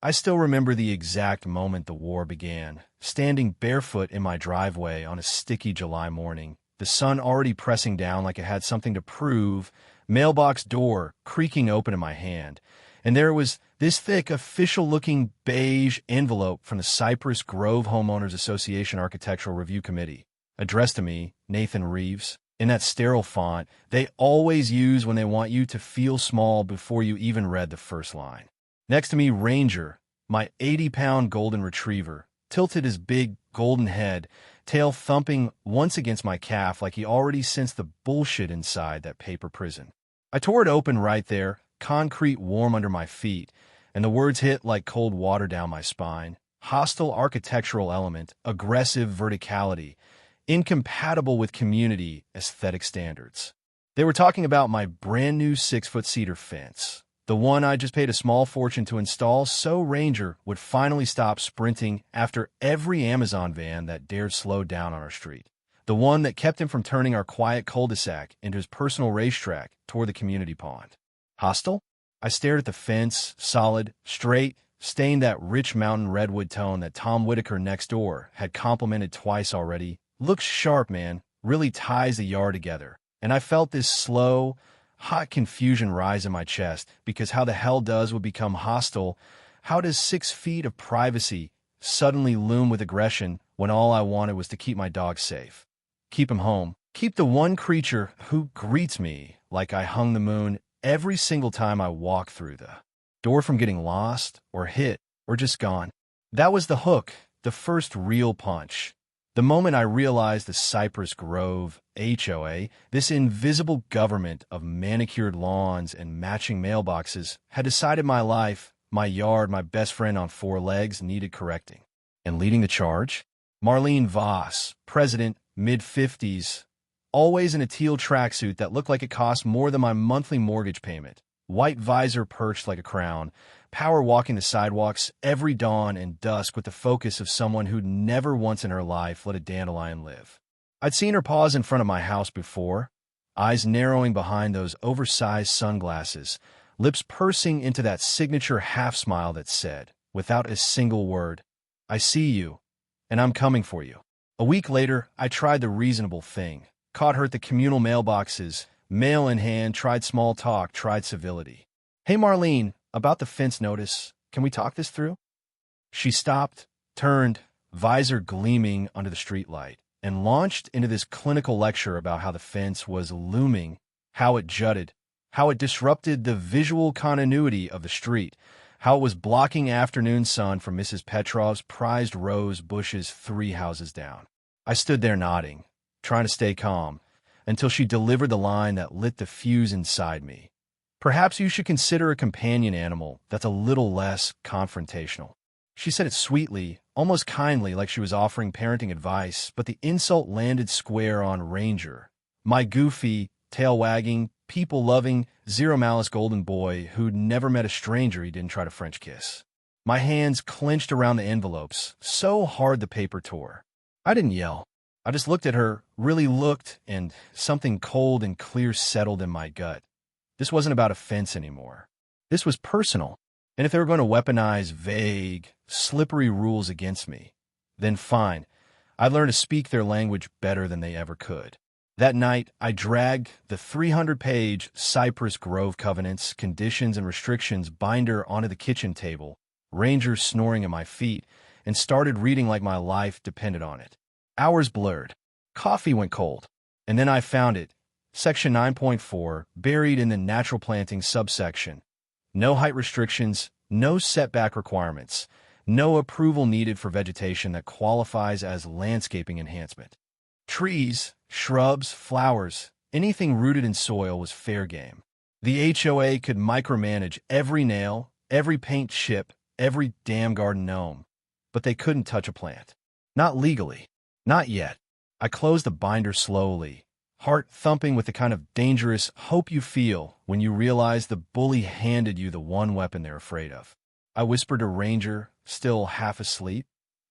I still remember the exact moment the war began, standing barefoot in my driveway on a sticky July morning, the sun already pressing down like it had something to prove, mailbox door creaking open in my hand, and there was this thick, official-looking beige envelope from the Cypress Grove Homeowners Association Architectural Review Committee, addressed to me, Nathan Reeves, in that sterile font they always use when they want you to feel small before you even read the first line. Next to me, Ranger, my 80-pound golden retriever, tilted his big golden head, tail thumping once against my calf like he already sensed the bullshit inside that paper prison. I tore it open right there, concrete warm under my feet, and the words hit like cold water down my spine. Hostile architectural element, aggressive verticality, incompatible with community aesthetic standards. They were talking about my brand new 6-foot cedar fence, the one I just paid a small fortune to install so Ranger would finally stop sprinting after every Amazon van that dared slow down on our street. The one that kept him from turning our quiet cul-de-sac into his personal racetrack toward the community pond. Hostile? I stared at the fence, solid, straight, stained that rich mountain redwood tone that Tom Whitaker next door had complimented twice already. Looks sharp, man. Really ties the yard together. And I felt this slow, hot confusion rise in my chest, because how the hell would become hostile? How does 6 feet of privacy suddenly loom with aggression when all I wanted was to keep my dog safe? Keep him home. Keep the one creature who greets me like I hung the moon every single time I walk through the door from getting lost or hit or just gone. That was the hook, the first real punch. The moment I realized the Cypress Grove HOA, this invisible government of manicured lawns and matching mailboxes, had decided my life, my yard, my best friend on 4 legs needed correcting. And leading the charge? Marlene Voss, president, mid-50s, always in a teal tracksuit that looked like it cost more than my monthly mortgage payment, white visor perched like a crown, power walking the sidewalks every dawn and dusk with the focus of someone who'd never once in her life let a dandelion live. I'd seen her pause in front of my house before, eyes narrowing behind those oversized sunglasses, lips pursing into that signature half-smile that said, without a single word, "I see you, and I'm coming for you." A week later, I tried the reasonable thing, caught her at the communal mailboxes, mail in hand, tried small talk, tried civility. "Hey, Marlene, about the fence notice, can we talk this through?" She stopped, turned, visor gleaming under the streetlight, and launched into this clinical lecture about how the fence was looming, how it jutted, how it disrupted the visual continuity of the street, how it was blocking afternoon sun from Mrs. Petrov's prized rose bushes 3 houses down. I stood there nodding, trying to stay calm, until she delivered the line that lit the fuse inside me. "Perhaps you should consider a companion animal that's a little less confrontational." She said it sweetly, almost kindly, like she was offering parenting advice, but the insult landed square on Ranger, my goofy, tail-wagging, people-loving, zero-malice golden boy who'd never met a stranger he didn't try to French kiss. My hands clenched around the envelopes, so hard the paper tore. I didn't yell. I just looked at her, really looked, and something cold and clear settled in my gut. This wasn't about a fence anymore. This was personal. And if they were going to weaponize vague, slippery rules against me, then fine. I'd learned to speak their language better than they ever could. That night, I dragged the 300-page Cypress Grove Covenants, Conditions, and Restrictions binder onto the kitchen table, Ranger snoring at my feet, and started reading like my life depended on it. Hours blurred. Coffee went cold. And then I found it. Section 9.4, buried in the natural planting subsection. No height restrictions, no setback requirements, no approval needed for vegetation that qualifies as landscaping enhancement. Trees, shrubs, flowers, anything rooted in soil was fair game. The HOA could micromanage every nail, every paint chip, every damn garden gnome, but they couldn't touch a plant. Not legally. Not yet. I closed the binder slowly, heart thumping with the kind of dangerous hope you feel when you realize the bully handed you the one weapon they're afraid of. I whispered to Ranger, still half asleep,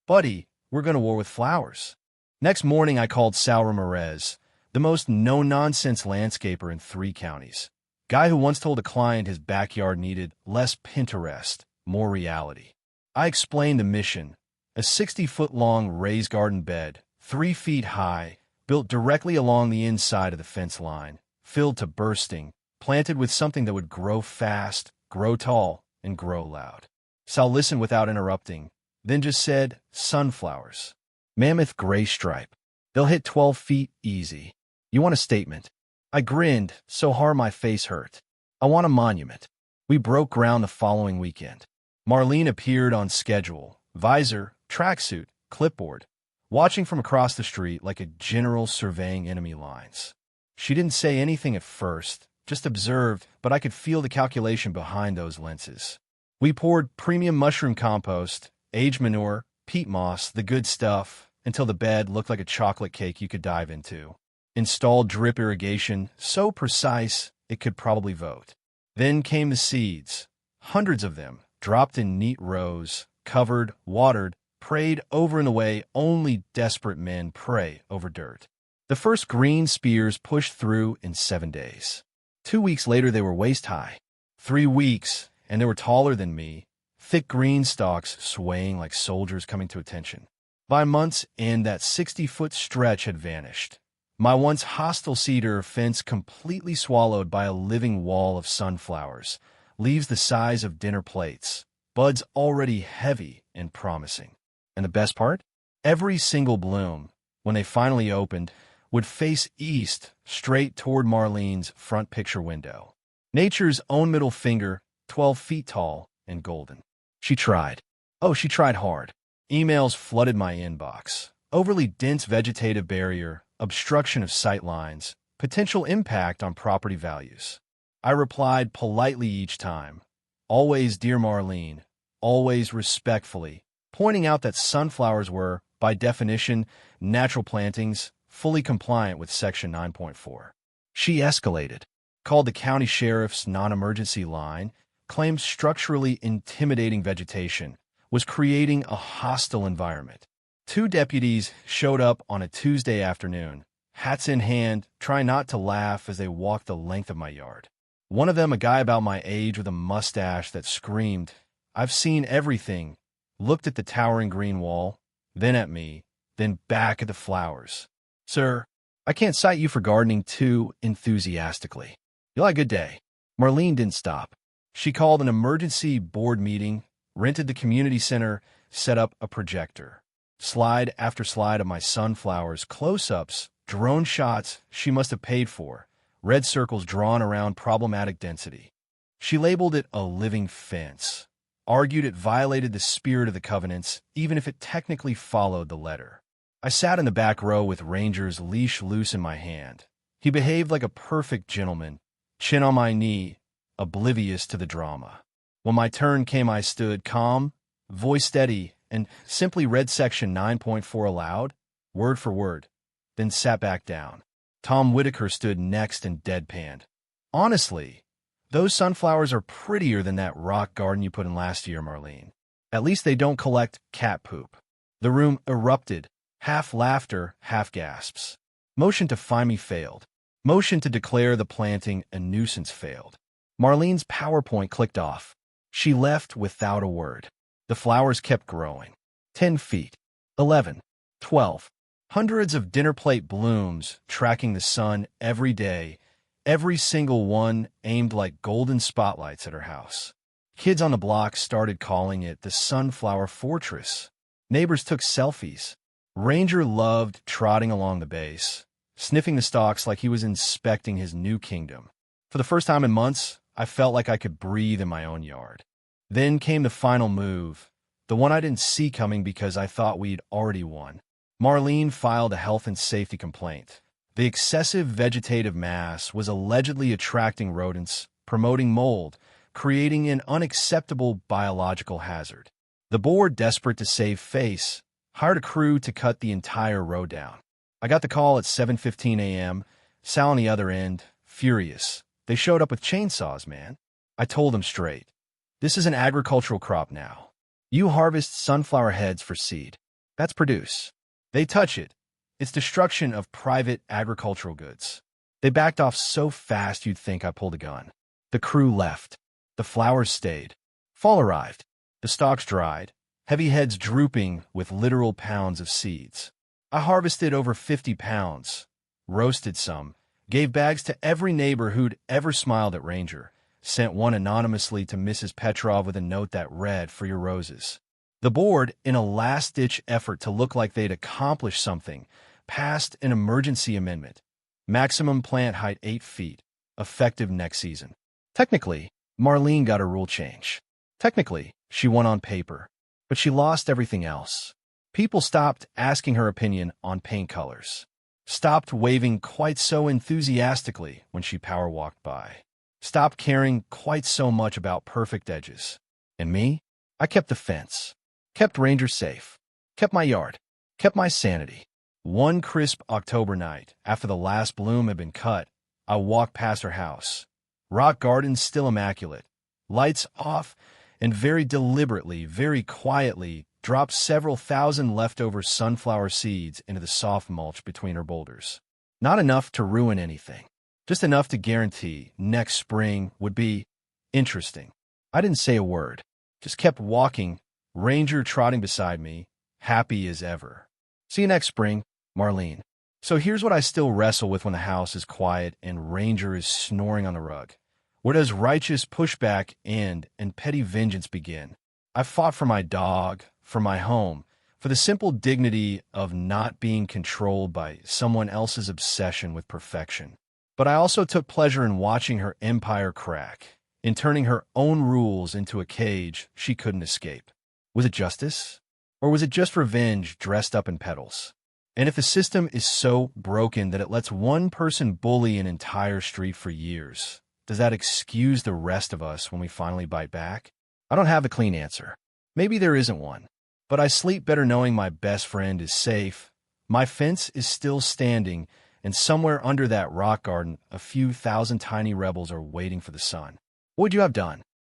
"Buddy, we're going to war with flowers." Next morning, I called Sal Ramirez, the most no-nonsense landscaper in 3 counties. Guy who once told a client his backyard needed less Pinterest, more reality. I explained the mission. A 60-foot-long raised garden bed, 3 feet high, built directly along the inside of the fence line, filled to bursting, planted with something that would grow fast, grow tall, and grow loud. Sal listened without interrupting, then just said, sunflowers. Mammoth gray stripe. They'll hit 12 feet easy. You want a statement? I grinned so hard my face hurt. I want a monument. We broke ground the following weekend. Marlene appeared on schedule, visor, tracksuit, clipboard, watching from across the street like a general surveying enemy lines. She didn't say anything at first, just observed, but I could feel the calculation behind those lenses. We poured premium mushroom compost, aged manure, peat moss, the good stuff, until the bed looked like a chocolate cake you could dive into. Installed drip irrigation, so precise it could probably vote. Then came the seeds, hundreds of them, dropped in neat rows, covered, watered, prayed over in the way only desperate men pray over dirt. The first green spears pushed through in 7 days. 2 weeks later, they were waist-high. 3 weeks, and they were taller than me, thick green stalks swaying like soldiers coming to attention. By month's end, that 60-foot stretch had vanished. My once hostile cedar fence completely swallowed by a living wall of sunflowers, leaves the size of dinner plates, buds already heavy and promising. And the best part? Every single bloom, when they finally opened, would face east, straight toward Marlene's front picture window. Nature's own middle finger, 12 feet tall and golden. She tried. Oh, she tried hard. Emails flooded my inbox. Overly dense vegetative barrier, obstruction of sight lines, potential impact on property values. I replied politely each time. Always, dear Marlene, always respectfully, pointing out that sunflowers were, by definition, natural plantings, fully compliant with Section 9.4. She escalated, called the county sheriff's non-emergency line, claimed structurally intimidating vegetation, was creating a hostile environment. 2 deputies showed up on a Tuesday afternoon, hats in hand, trying not to laugh as they walked the length of my yard. One of them, a guy about my age with a mustache that screamed, "I've seen everything," looked at the towering green wall, then at me, then back at the flowers. "Sir, I can't cite you for gardening too enthusiastically. You'll have a good day." Marlene didn't stop. She called an emergency board meeting, rented the community center, set up a projector. Slide after slide of my sunflowers, close-ups, drone shots she must have paid for, red circles drawn around problematic density. She labeled it a living fence, argued it violated the spirit of the covenants, even if it technically followed the letter. I sat in the back row with Ranger's leash loose in my hand. He behaved like a perfect gentleman, chin on my knee, oblivious to the drama. When my turn came, I stood calm, voice steady, and simply read Section 9.4 aloud, word for word, then sat back down. Tom Whitaker stood next and deadpanned. "Honestly, those sunflowers are prettier than that rock garden you put in last year, Marlene. At least they don't collect cat poop." The room erupted, half laughter, half gasps. Motion to fine me failed. Motion to declare the planting a nuisance failed. Marlene's PowerPoint clicked off. She left without a word. The flowers kept growing. 10 feet. 11. 12. Hundreds of dinner plate blooms tracking the sun every day, every single one aimed like golden spotlights at her house. Kids on the block started calling it the Sunflower Fortress. Neighbors took selfies. Ranger loved trotting along the base, sniffing the stalks like he was inspecting his new kingdom. For the first time in months, I felt like I could breathe in my own yard. Then came the final move, the one I didn't see coming because I thought we'd already won. Marlene filed a health and safety complaint. The excessive vegetative mass was allegedly attracting rodents, promoting mold, creating an unacceptable biological hazard. The board, desperate to save face, hired a crew to cut the entire row down. I got the call at 7:15 a.m., Sal on the other end, furious. They showed up with chainsaws, man. I told them straight. This is an agricultural crop now. You harvest sunflower heads for seed. That's produce. They touch it. It's destruction of private agricultural goods. They backed off so fast you'd think I pulled a gun. The crew left. The flowers stayed. Fall arrived. The stalks dried. heavy heads drooping with literal pounds of seeds. I harvested over 50 pounds, roasted some, gave bags to every neighbor who'd ever smiled at Ranger, sent one anonymously to Mrs. Petrov with a note that read, "For your roses." The board, in a last-ditch effort to look like they'd accomplished something, passed an emergency amendment. Maximum plant height 8 feet, effective next season. Technically, Marlene got a rule change. Technically, she won on paper, but she lost everything else. People stopped asking her opinion on paint colors, stopped waving quite so enthusiastically when she power walked by, stopped caring quite so much about perfect edges. And me? I kept the fence, kept Ranger safe, kept my yard, kept my sanity. One crisp October night, after the last bloom had been cut, I walked past her house. Rock garden still immaculate, lights off, and very deliberately, very quietly, dropped several thousand leftover sunflower seeds into the soft mulch between her boulders. Not enough to ruin anything, just enough to guarantee next spring would be interesting. I didn't say a word, just kept walking, Ranger trotting beside me, happy as ever. See you next spring, Marlene. So here's what I still wrestle with when the house is quiet and Ranger is snoring on the rug. Where does righteous pushback end and petty vengeance begin? I fought for my dog, for my home, for the simple dignity of not being controlled by someone else's obsession with perfection. But I also took pleasure in watching her empire crack, in turning her own rules into a cage she couldn't escape. Was it justice? Or was it just revenge dressed up in petals? And if the system is so broken that it lets one person bully an entire street for years, does that excuse the rest of us when we finally bite back? I don't have a clean answer. Maybe there isn't one. But I sleep better knowing my best friend is safe, my fence is still standing, and somewhere under that rock garden, a few thousand tiny rebels are waiting for the sun. What would you have done?